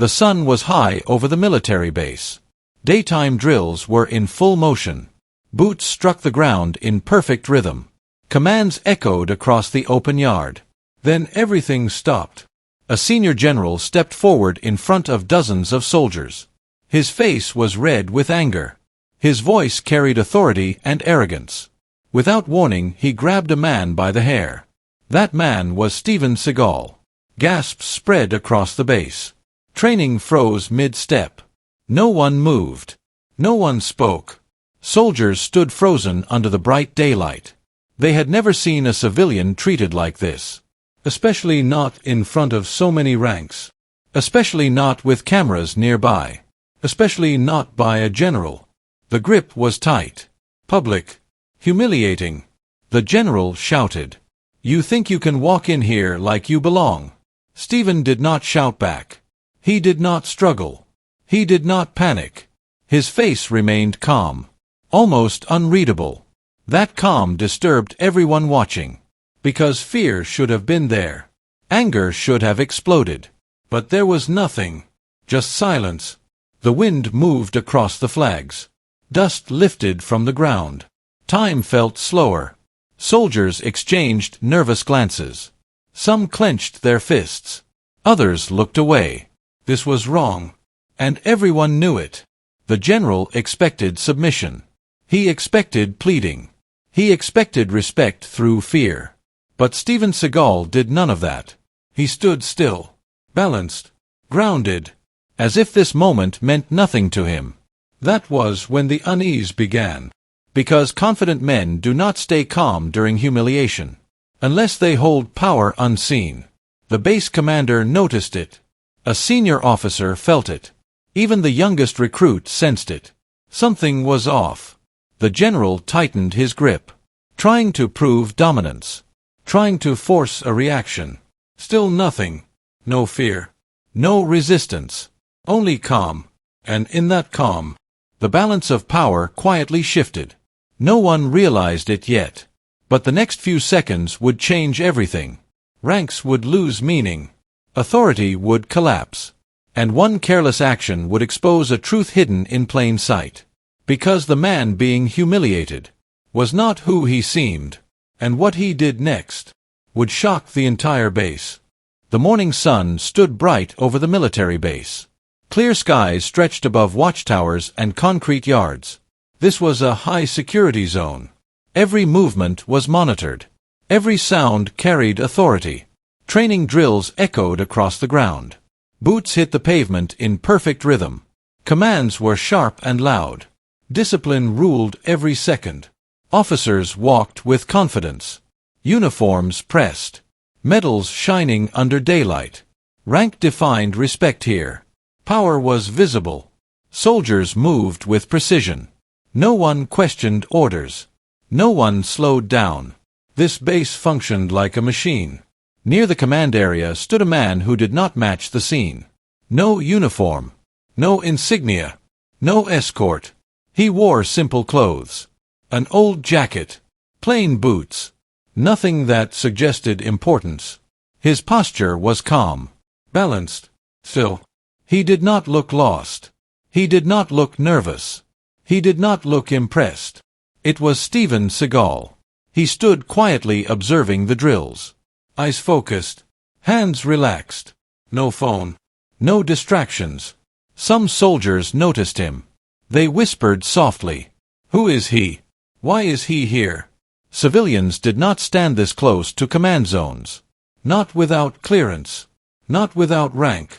The sun was high over the military base. Daytime drills were in full motion. Boots struck the ground in perfect rhythm. Commands echoed across the open yard. Then everything stopped. A senior general stepped forward in front of dozens of soldiers. His face was red with anger. His voice carried authority and arrogance. Without warning, he grabbed a man by the hair. That man was Steven Seagal. Gasps spread across the base. Training froze mid-step. No one moved. No one spoke. Soldiers stood frozen under the bright daylight. They had never seen a civilian treated like this. Especially not in front of so many ranks. Especially not with cameras nearby. Especially not by a general. The grip was tight. Public. Humiliating. The general shouted. "You think you can walk in here like you belong?" Steven did not shout back. He did not struggle. He did not panic. His face remained calm. Almost unreadable. That calm disturbed everyone watching. Because fear should have been there. Anger should have exploded. But there was nothing. Just silence. The wind moved across the flags. Dust lifted from the ground. Time felt slower. Soldiers exchanged nervous glances. Some clenched their fists. Others looked away. This was wrong. And everyone knew it. The general expected submission. He expected pleading. He expected respect through fear. But Steven Seagal did none of that. He stood still. Balanced. Grounded. As if this moment meant nothing to him. That was when the unease began. Because confident men do not stay calm during humiliation. Unless they hold power unseen. The base commander noticed it. A senior officer felt it. Even the youngest recruit sensed it. Something was off. The general tightened his grip. Trying to prove dominance. Trying to force a reaction. Still nothing. No fear. No resistance. Only calm. And in that calm, the balance of power quietly shifted. No one realized it yet. But the next few seconds would change everything. Ranks would lose meaning. Authority would collapse. And one careless action would expose a truth hidden in plain sight. Because the man being humiliated was not who he seemed, and what he did next would shock the entire base. The morning sun stood bright over the military base. Clear skies stretched above watchtowers and concrete yards. This was a high-security zone. Every movement was monitored. Every sound carried authority. Training drills echoed across the ground. Boots hit the pavement in perfect rhythm. Commands were sharp and loud. Discipline ruled every second. Officers walked with confidence. Uniforms pressed. Medals shining under daylight. Rank defined respect here. Power was visible. Soldiers moved with precision. No one questioned orders. No one slowed down. This base functioned like a machine. Near the command area stood a man who did not match the scene. No uniform. No insignia. No escort. He wore simple clothes. An old jacket. Plain boots. Nothing that suggested importance. His posture was calm. Balanced. Still. He did not look lost. He did not look nervous. He did not look impressed. It was Steven Seagal. He stood quietly observing the drills. Eyes focused. Hands relaxed. No phone. No distractions. Some soldiers noticed him. They whispered softly. "Who is he? Why is he here?" Civilians did not stand this close to command zones. Not without clearance. Not without rank.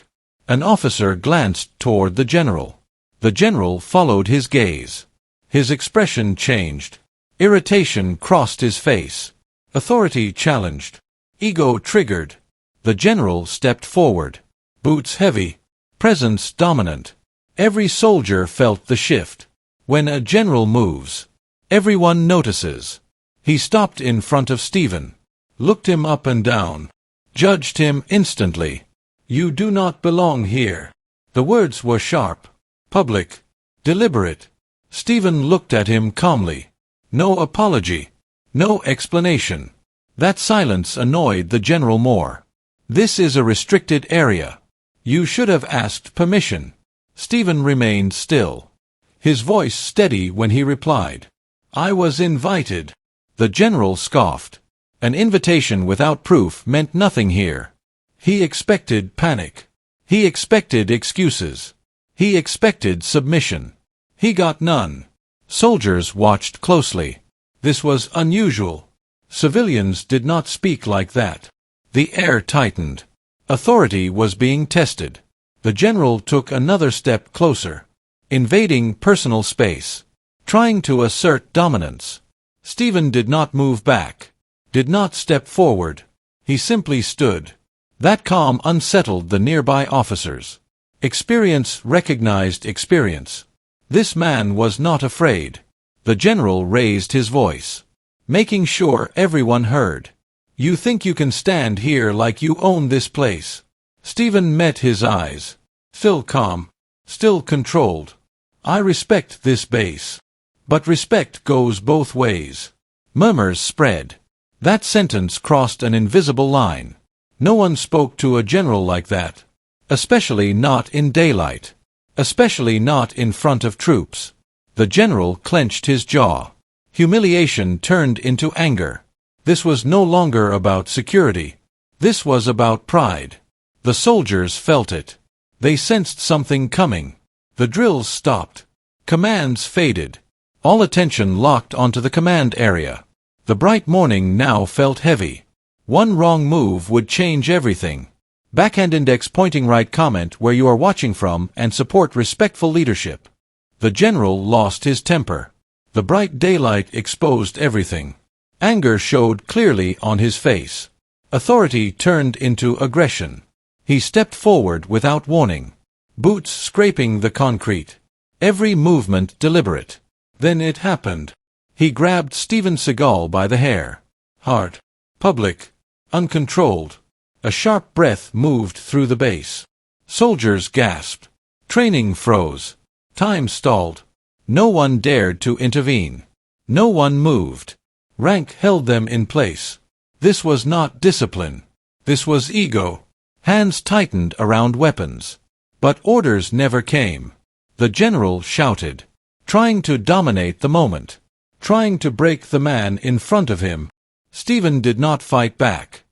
An officer glanced toward the general. The general followed his gaze. His expression changed. Irritation crossed his face. Authority challenged. Ego triggered. The general stepped forward. Boots heavy. Presence dominant. Every soldier felt the shift. When a general moves, everyone notices. He stopped in front of Steven. Looked him up and down. Judged him instantly. "You do not belong here." The words were sharp. Public. Deliberate. Steven looked at him calmly. No apology. No explanation. That silence annoyed the general more. This is a restricted area. You should have asked permission. Steven remained still, his voice steady when he replied. I was invited. The general scoffed. An invitation without proof meant nothing here. He expected panic. He expected excuses. He expected submission. He got none. Soldiers watched closely. This was unusual. Civilians did not speak like that. The air tightened. Authority was being tested. The general took another step closer, invading personal space, trying to assert dominance. Steven did not move back, did not step forward. He simply stood. That calm unsettled the nearby officers. Experience recognized experience. This man was not afraid. The general raised his voice, making sure everyone heard. You think you can stand here like you own this place? Steven met his eyes. Still calm, still controlled. I respect this base. But respect goes both ways. Murmurs spread. That sentence crossed an invisible line. No one spoke to a general like that. Especially not in daylight. Especially not in front of troops. The general clenched his jaw. Humiliation turned into anger. This was no longer about security. This was about pride. The soldiers felt it. They sensed something coming. The drills stopped. Commands faded. All attention locked onto the command area. The bright morning now felt heavy. One wrong move would change everything. Backhand index pointing right, comment where you are watching from and support respectful leadership. The general lost his temper. The bright daylight exposed everything. Anger showed clearly on his face. Authority turned into aggression. He stepped forward without warning. Boots scraping the concrete. Every movement deliberate. Then it happened. He grabbed Steven Seagal by the hair. Hard. Public. Uncontrolled. A sharp breath moved through the base. Soldiers gasped. Training froze. Time stalled. No one dared to intervene. No one moved. Rank held them in place. This was not discipline. This was ego. Hands tightened around weapons. But orders never came. The general shouted, trying to dominate the moment, trying to break the man in front of him. Steven did not fight back.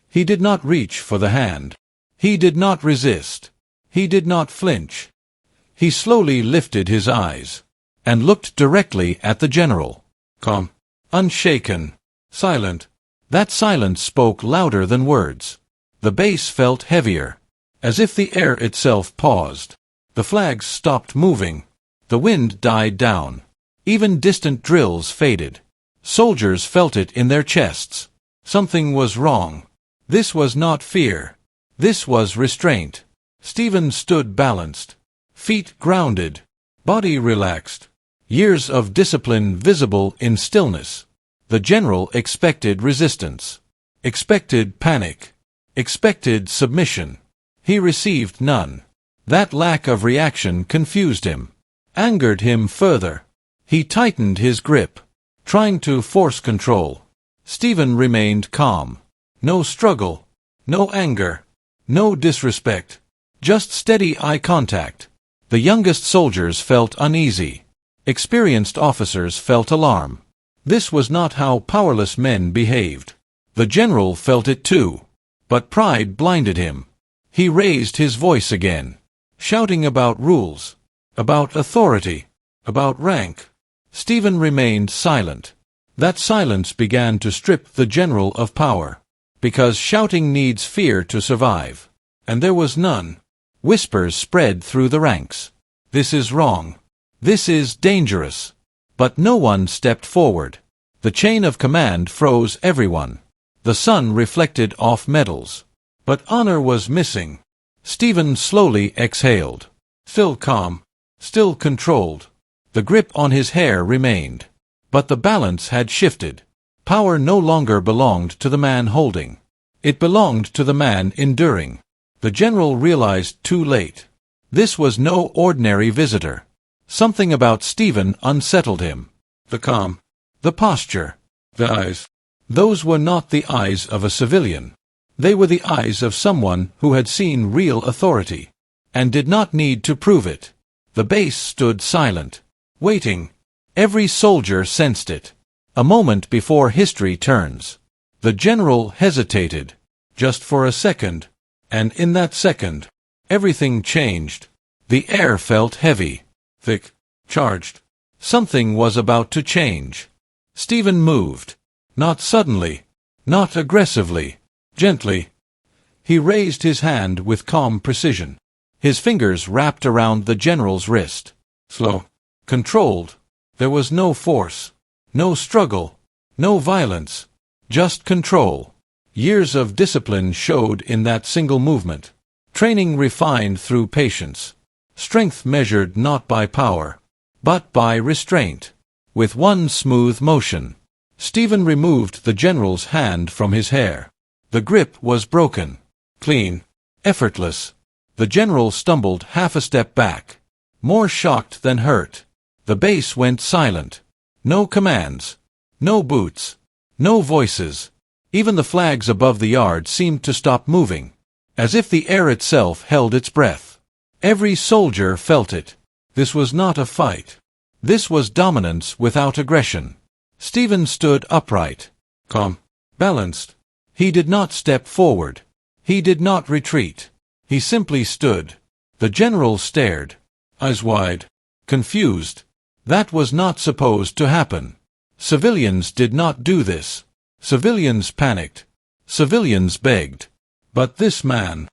He did not reach for the hand. He did not resist. He did not flinch. He slowly lifted his eyes and looked directly at the general. Calm, unshaken, silent. That silence spoke louder than words. The base felt heavier, as if the air itself paused. The flags stopped moving. The wind died down. Even distant drills faded. Soldiers felt it in their chests. Something was wrong. This was not fear. This was restraint. Steven stood balanced, feet grounded, body relaxed. Years of discipline visible in stillness. The general expected resistance, expected panic, expected submission. He received none. That lack of reaction confused him, angered him further. He tightened his grip, trying to force control. Steven remained calm. No struggle, no anger, no disrespect, just steady eye contact. The youngest soldiers felt uneasy. Experienced officers felt alarm. This was not how powerless men behaved. The general felt it too. But pride blinded him. He raised his voice again, shouting about rules, about authority, about rank. Steven remained silent. That silence began to strip the general of power, because shouting needs fear to survive. And there was none. Whispers spread through the ranks. This is wrong. This is dangerous. But no one stepped forward. The chain of command froze everyone. The sun reflected off medals. But honor was missing. Steven slowly exhaled. Still calm. Still controlled. The grip on his hair remained. But the balance had shifted. Power no longer belonged to the man holding. It belonged to the man enduring. The general realized too late. This was no ordinary visitor. Something about Steven unsettled him. The calm. The posture. The eyes. Those were not the eyes of a civilian. They were the eyes of someone who had seen real authority, and did not need to prove it. The base stood silent, waiting. Every soldier sensed it. A moment before history turns. The general hesitated, just for a second, and in that second, everything changed. The air felt heavy, thick, charged. Something was about to change. Steven moved. Not suddenly, not aggressively, gently. He raised his hand with calm precision. His fingers wrapped around the general's wrist. Slow, controlled. There was no force, no struggle, no violence, just control. Years of discipline showed in that single movement. Training refined through patience. Strength measured not by power, but by restraint. With one smooth motion, Steven removed the general's hand from his hair. The grip was broken, clean, effortless. The general stumbled half a step back, more shocked than hurt. The base went silent. No commands, no boots, no voices. Even the flags above the yard seemed to stop moving, as if the air itself held its breath. Every soldier felt it. This was not a fight. This was dominance without aggression. Steven stood upright, calm, balanced. He did not step forward. He did not retreat. He simply stood. The general stared, eyes wide, confused. That was not supposed to happen. Civilians did not do this. Civilians panicked. Civilians begged. But this man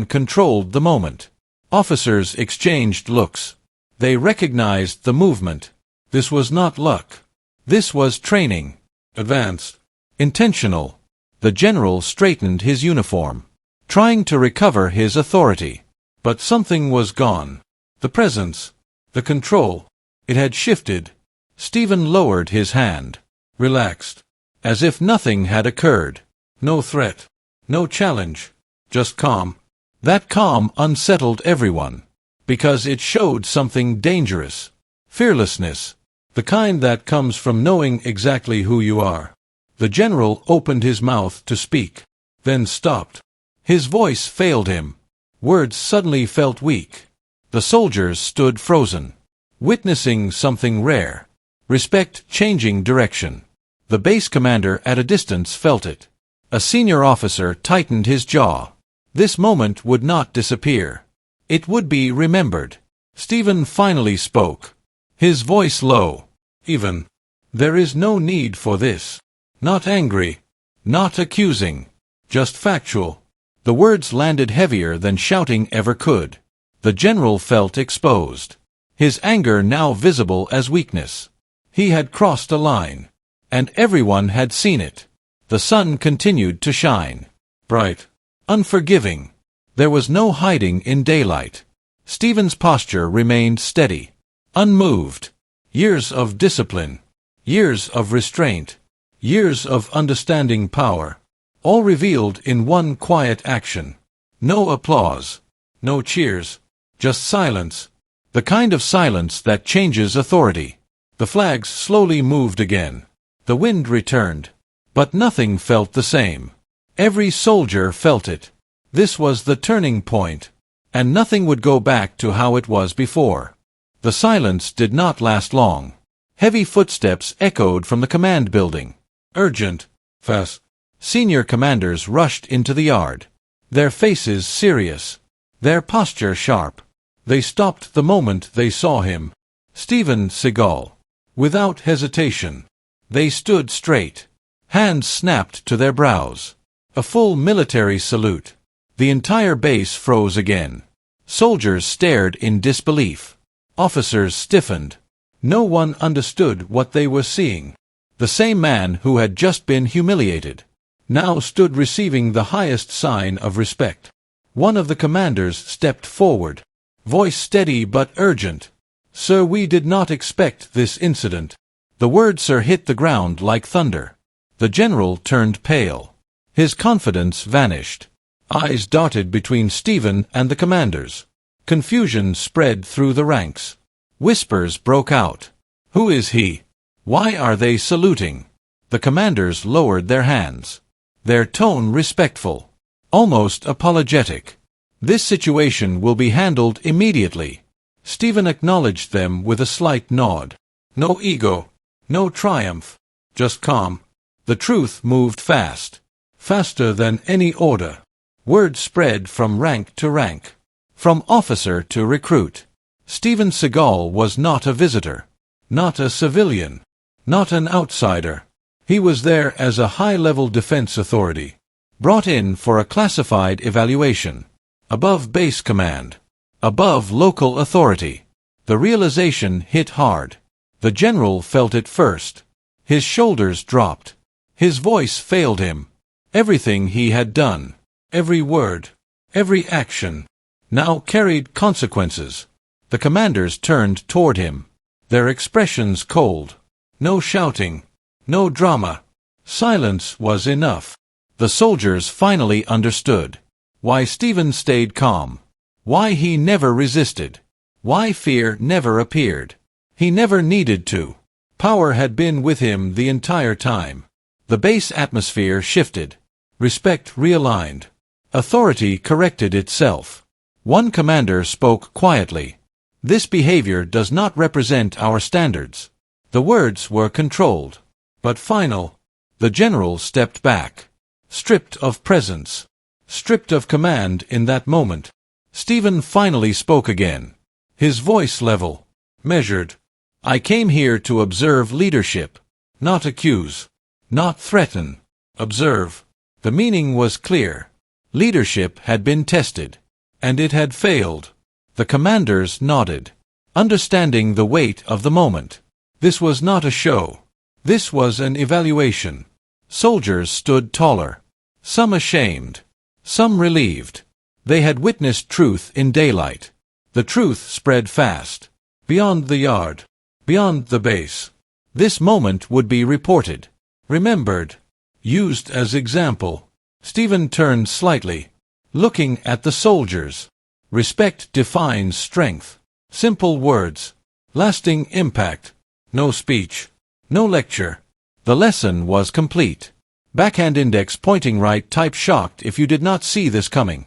controlled the moment. Officers exchanged looks. They recognized the movement. This was not luck. This was training. Advanced. Intentional. The general straightened his uniform, trying to recover his authority. But something was gone. The presence. The control. It had shifted. Steven lowered his hand, relaxed, as if nothing had occurred. No threat. No challenge. Just calm. That calm unsettled everyone, because it showed something dangerous. Fearlessness. The kind that comes from knowing exactly who you are. The general opened his mouth to speak, then stopped. His voice failed him. Words suddenly felt weak. The soldiers stood frozen, witnessing something rare. Respect changing direction. The base commander at a distance felt it. A senior officer tightened his jaw. This moment would not disappear. It would be remembered. Steven finally spoke, his voice low, even. There is no need for this. Not angry, not accusing, just factual. The words landed heavier than shouting ever could. The general felt exposed. His anger now visible as weakness. He had crossed a line, and everyone had seen it. The sun continued to shine, bright, unforgiving. There was no hiding in daylight. Steven's posture remained steady, unmoved. Years of discipline, years of restraint, years of understanding power, all revealed in one quiet action. No applause, no cheers, just silence. The kind of silence that changes authority. The flags slowly moved again. The wind returned. But nothing felt the same. Every soldier felt it. This was the turning point. And nothing would go back to how it was before. The silence did not last long. Heavy footsteps echoed from the command building. Urgent, fast. Senior commanders rushed into the yard. Their faces serious. Their posture sharp. They stopped the moment they saw him. Steven Seagal. Without hesitation. They stood straight. Hands snapped to their brows. A full military salute. The entire base froze again. Soldiers stared in disbelief. Officers stiffened. No one understood what they were seeing. The same man who had just been humiliated now stood receiving the highest sign of respect. One of the commanders stepped forward. Voice steady but urgent. "Sir, we did not expect this incident." The word "sir" hit the ground like thunder. The general turned pale. His confidence vanished. Eyes darted between Steven and the commanders. Confusion spread through the ranks. Whispers broke out. "Who is he? Why are they saluting?" The commanders lowered their hands. their tone respectful, almost apologetic. "This situation will be handled immediately." Steven acknowledged them with a slight nod. No ego, no triumph, just calm. The truth moved fast, faster than any order. Word spread from rank to rank, from officer to recruit. Steven Seagal was not a visitor, not a civilian, not an outsider. He was there as a high-level defense authority, brought in for a classified evaluation, above base command, above local authority. The realization hit hard. The general felt it first. His shoulders dropped. His voice failed him. Everything he had done, every word, every action, now carried consequences. The commanders turned toward him, their expressions cold. No shouting, no drama. Silence was enough. The soldiers finally understood why Steven stayed calm, why he never resisted, why fear never appeared. He never needed to. Power had been with him the entire time. The base atmosphere shifted. Respect realigned. Authority corrected itself. One commander spoke quietly. "This behavior does not represent our standards." The words were controlled, but final. The general stepped back, stripped of presence, stripped of command in that moment. Steven finally spoke again, his voice level, measured. "I came here to observe leadership, not accuse, not threaten. Observe." The meaning was clear. Leadership had been tested, and it had failed. The commanders nodded, understanding the weight of the moment. This was not a show. This was an evaluation. Soldiers stood taller, some ashamed, some relieved. They had witnessed truth in daylight. The truth spread fast, beyond the yard, beyond the base. This moment would be reported, remembered, used as example. Steven turned slightly, looking at the soldiers. Respect defines strength. Simple words, lasting impact. No speech, no lecture. The lesson was complete. Backhand index pointing right. Type shocked if you did not see this coming.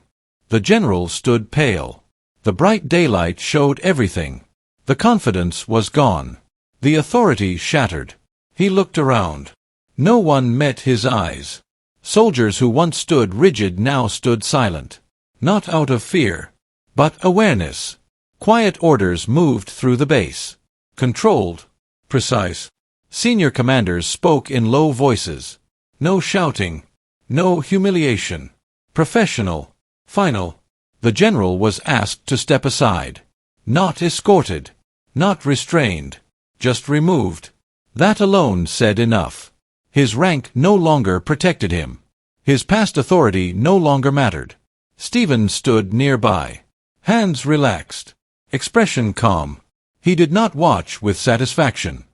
The general stood pale. The bright daylight showed everything. The confidence was gone. The authority shattered. He looked around. No one met his eyes. Soldiers who once stood rigid now stood silent. Not out of fear, but awareness. Quiet orders moved through the base. Controlled, precise. Senior commanders spoke in low voices. No shouting, no humiliation. Professional, final. The general was asked to step aside. Not escorted, not restrained, just removed. That alone said enough. His rank no longer protected him. His past authority no longer mattered. Steven stood nearby, hands relaxed, expression calm. He did not watch with satisfaction.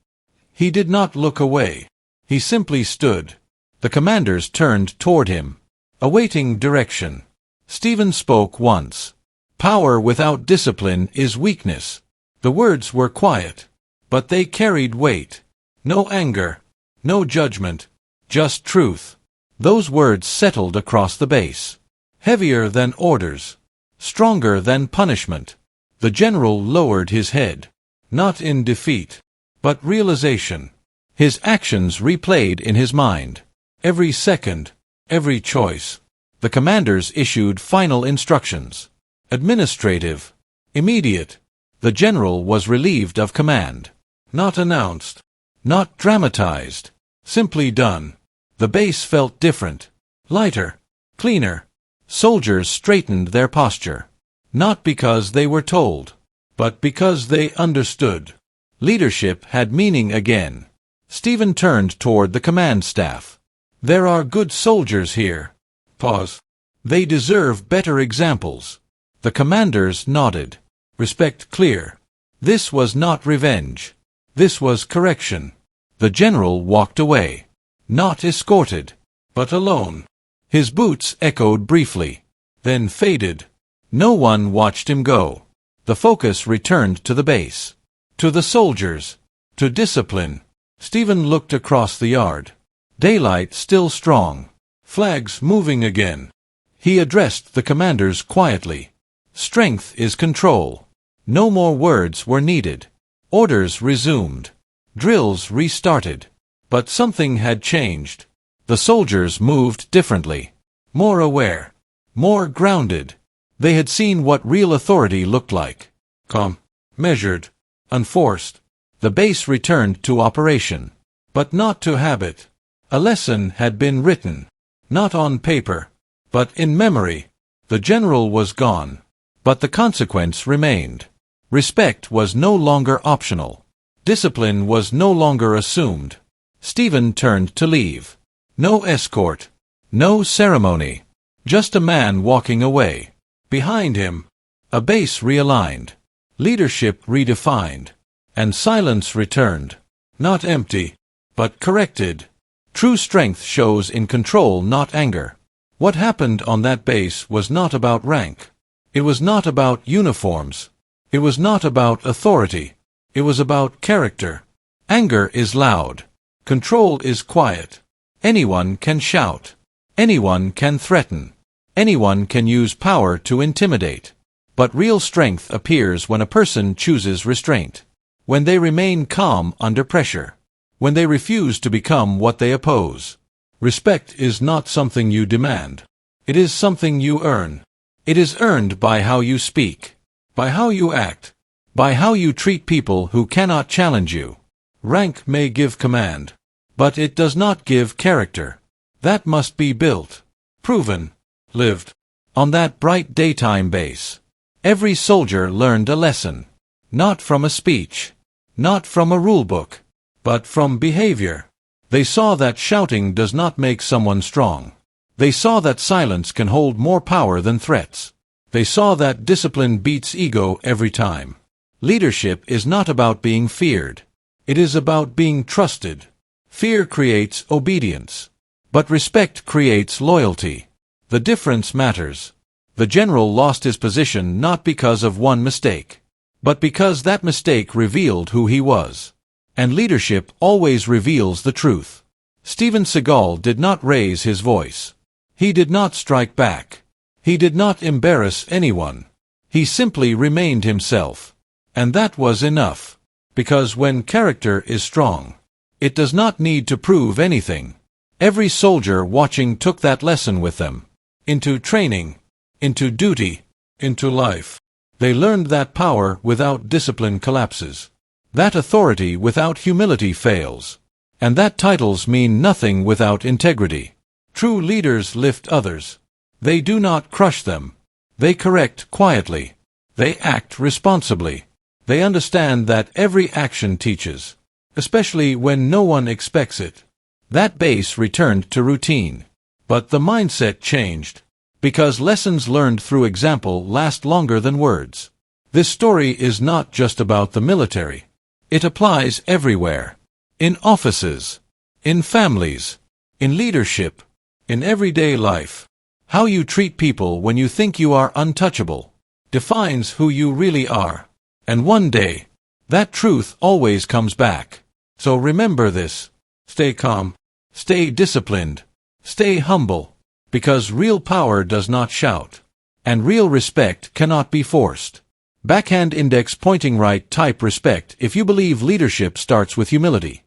He did not look away. He simply stood. The commanders turned toward him, awaiting direction. Steven spoke once. "Power without discipline is weakness." The words were quiet, but they carried weight. No anger, no judgment, just truth. Those words settled across the base. Heavier than orders, stronger than punishment. The general lowered his head, not in defeat, but realization. His actions replayed in his mind. Every second, every choice. The commanders issued final instructions. Administrative, immediate. The general was relieved of command. Not announced, not dramatized, simply done. The base felt different, lighter, cleaner. Soldiers straightened their posture, not because they were told, but because they understood. Leadership had meaning again. Steven turned toward the command staff. "There are good soldiers here." Pause. "They deserve better examples." The commanders nodded. Respect clear. This was not revenge. This was correction. The general walked away. Not escorted, but alone. His boots echoed briefly, then faded. No one watched him go. The focus returned to the base, to the soldiers, to discipline. Steven looked across the yard. Daylight still strong. Flags moving again. He addressed the commanders quietly. Strength is control. No more words were needed. Orders resumed. Drills restarted. But something had changed. The soldiers moved differently. More aware. More grounded. They had seen what real authority looked like. Calm. Measured. Unforced. The base returned to operation. But not to habit. A lesson had been written. Not on paper. But in memory. The general was gone. But the consequence remained. Respect was no longer optional. Discipline was no longer assumed. Steven turned to leave. No escort. No ceremony. Just a man walking away. Behind him, a base realigned. Leadership redefined. And silence returned. Not empty, but corrected. True strength shows in control, not anger. What happened on that base was not about rank. It was not about uniforms. It was not about authority. It was about character. Anger is loud. Control is quiet. Anyone can shout. Anyone can threaten. Anyone can use power to intimidate. But real strength appears when a person chooses restraint. When they remain calm under pressure. When they refuse to become what they oppose. Respect is not something you demand. It is something you earn. It is earned by how you speak, by how you act, by how you treat people who cannot challenge you. Rank may give command, but it does not give character. That must be built, proven, lived. On that bright daytime base, every soldier learned a lesson. Not from a speech, not from a rulebook, but from behavior. They saw that shouting does not make someone strong. They saw that silence can hold more power than threats. They saw that discipline beats ego every time. Leadership is not about being feared. It is about being trusted. Fear creates obedience. But respect creates loyalty. The difference matters. The general lost his position not because of one mistake, but because that mistake revealed who he was. And leadership always reveals the truth. Steven Seagal did not raise his voice. He did not strike back. He did not embarrass anyone. He simply remained himself. And that was enough. Because when character is strong, it does not need to prove anything. Every soldier watching took that lesson with them. Into training, into duty, into life. They learned that power without discipline collapses. That authority without humility fails. And that titles mean nothing without integrity. True leaders lift others. They do not crush them. They correct quietly. They act responsibly. They understand that every action teaches, especially when no one expects it. That base returned to routine. But the mindset changed. Because lessons learned through example last longer than words. This story is not just about the military. It applies everywhere. In offices. In families. In leadership. In everyday life. How you treat people when you think you are untouchable defines who you really are. And one day, that truth always comes back. So remember this. Stay calm. Stay disciplined. Stay humble. Because real power does not shout. And real respect cannot be forced. Backhand index pointing right, type respect if you believe leadership starts with humility.